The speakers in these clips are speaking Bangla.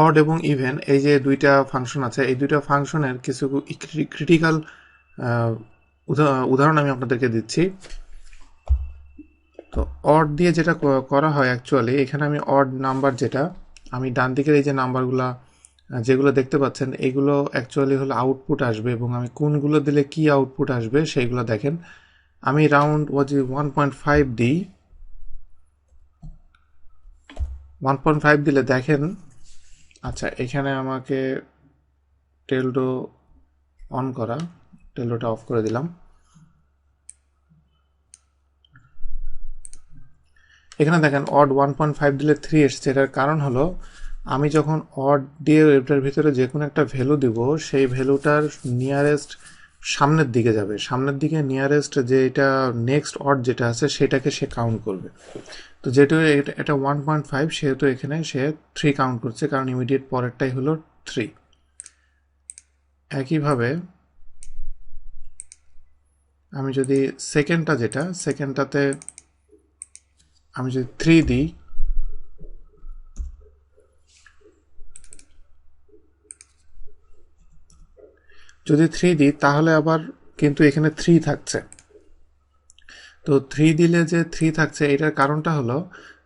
অড এবং ইভেন এই যে দুইটা ফাংশন আছে, এই দুইটা ফাংশনের কিছু ক্রিটিক্যাল উদাহরণ আমি আপনাদেরকে দিচ্ছি। তো অড দিয়ে যেটা করা হয় অ্যাকচুয়ালি, এখানে আমি অড নাম্বার যেটা, আমি ডান দিকের এই যে নাম্বারগুলা যেগুলো দেখতে পাচ্ছেন, এগুলো অ্যাকচুয়ালি হলো আউটপুট আসবে, এবং আমি কোনগুলো দিলে কি আউটপুট আসবে সেইগুলো দেখেন। আমি রাউন্ড 1.5 দিই, 1.5 দিলে দেখেন, আচ্ছা এখানে আমাকে টেলডো অন করা, টেলডোটা অফ করে দিলাম। এখানে দেখেন অড 1.5 দিলে 3 এসছে। এটার কারণ হলো আমি যখন অড দিয়ে এটার ভিতরে যে কোনো একটা ভ্যালু দিব, সেই ভ্যালুটার নিয়ারেস্ট সামনের দিকে যাবে, সামনের দিকে নিয়ারেস্ট যে এটা নেক্সট অড যেটা আছে সেটাকে সে কাউন্ট করবে। তো যেহেতু এটা 1.5, সেহেতু এখানে সে 3 কাউন্ট করছে, কারণ ইমিডিয়েট পরেরটাই হলো 3। একইভাবে আমি যদি সেকেন্ডটাতে আমি যদি 3 দিই, তাহলে আবার কিন্তু এখানে 3 থাকছে। তো 3 দিলে যে 3 থাকছে, এটার কারণটা হলো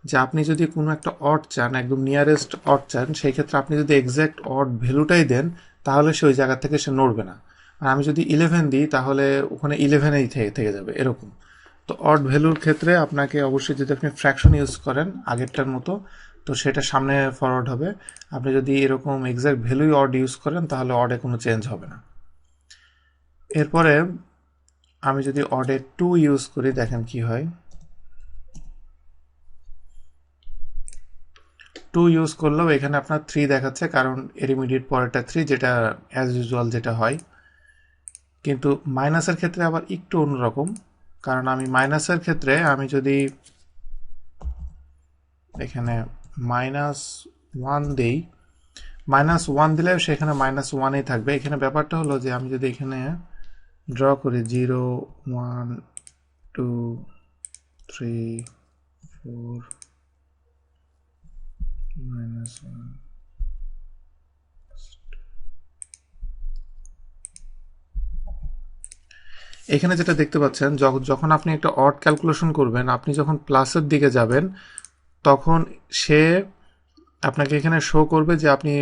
যে আপনি যদি কোনো একটা অড চান, একদম নিয়ারেস্ট অড চান, সেই ক্ষেত্রে আপনি যদি এক্স্যাক্ট অড ভ্যালুটাই দেন, তাহলে সে ওই জায়গা থেকে সে নড়বে না। আর আমি যদি 11 দিই, তাহলে ওখানে 11এই থেকে যাবে, এরকম। তো অড ভ্যালুর ক্ষেত্রে আপনাকে অবশ্যই, যদি আপনি ফ্র্যাকশন ইউজ করেন আগেরটার মতো, তো সেটা সামনে ফরওয়ার্ড হবে। আপনি যদি এরকম এক্স্যাক্ট ভ্যালুই অড ইউজ করেন, তাহলে অডে কোনো চেঞ্জ হবে না। এরপরে আমি যদি অডে 2 ইউজ করি, দেখেন কি হয়। 2 ইউজ করলেও এখানে আপনার 3 দেখাচ্ছে, কারণ এর ইমিডিয়েট পরেরটা 3, যেটা অ্যাজ ইউজুয়াল যেটা হয়। কিন্তু মাইনাসের ক্ষেত্রে আবার একটু অন্যরকম, কারণ আমি মাইনাসের ক্ষেত্রে আমি যদি এখানে -1 দিই, -1 দিলে সেখানে -1এই থাকবে। এখানে ব্যাপারটা হলো যে আমি যদি এখানে ড্র করি 0 1 2 3 4 -1, এখানে যেটা দেখতে পাচ্ছেন, যখন আপনি একটা অড ক্যালকুলেশন করবেন, আপনি যখন প্লাসের দিকে যাবেন, তখন সে আপনাকে এখানে শো করবে যে আপনি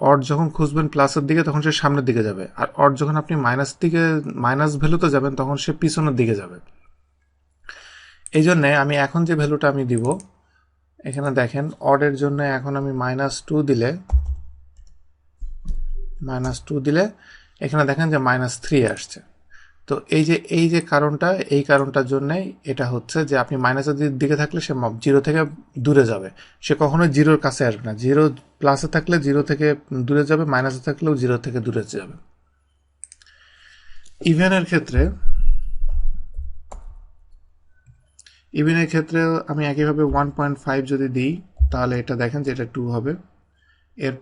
অড যখন খুঁজবেন প্লাসের দিকে, তখন সে সামনের দিকে যাবে। আর অড যখন আপনি মাইনাস ভ্যালুতে যাবেন, তখন সে পিছনের দিকে যাবে। এই জন্যে আমি এখন যে ভ্যালুটা আমি দিব, এখানে দেখেন অডের জন্য এখন আমি -2 দিলে এখানে দেখেন যে -3 আসছে। তো এই যে কারণটার জন্যই এটা হচ্ছে যে আপনি মাইনাসের দিকে থাকলে সে 0 থেকে দূরে যাবে, সে কখনোই 0-র কাছে আসবে না। 0 প্লাসে থাকলে 0 থেকে দূরে যাবে, মাইনাসে থাকলেও 0 থেকে দূরে যাবে। ইভেনের ক্ষেত্রে আমি একইভাবে 1.5 যদি দিই, তাহলে এটা দেখেন যে এটা 2 হবে। এর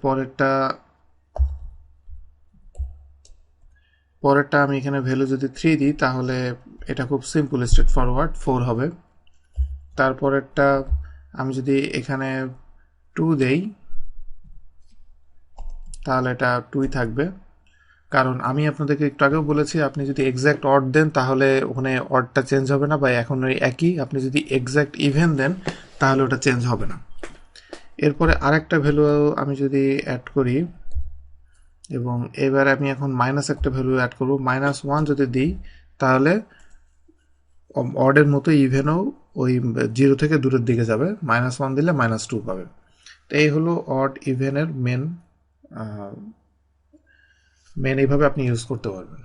পরেরটা আমি এখানে ভ্যালু যদি 3 দিই, তাহলে এটা খুব সিম্পল, স্ট্রেট ফরওয়ার্ড 4 হবে। তারপরেরটা আমি যদি এখানে 2 দেই, তাহলে এটা 2ই থাকবে, কারণ আমি আপনাদেরকে একটু আগেও বলেছি, আপনি যদি এক্স্যাক্ট অড দেন, তাহলে ওখানে অডটা চেঞ্জ হবে না, বা এখন ওই একই। আপনি যদি এক্স্যাক্ট ইভেন দেন, তাহলে ওটা চেঞ্জ হবে না। এরপরে আরেকটা ভ্যালু আমি যদি অ্যাড করি, এবং এবার আমি এখন মাইনাস একটা ভ্যালু অ্যাড করব, -1 যদি দিই, তাহলে অডের মতো ইভেনও ওই 0 থেকে দূরের দিকে যাবে। -1 দিলে -2 পাবে। তো এই হলো অড ইভেনের মেন এইভাবে আপনি ইউজ করতে পারবেন।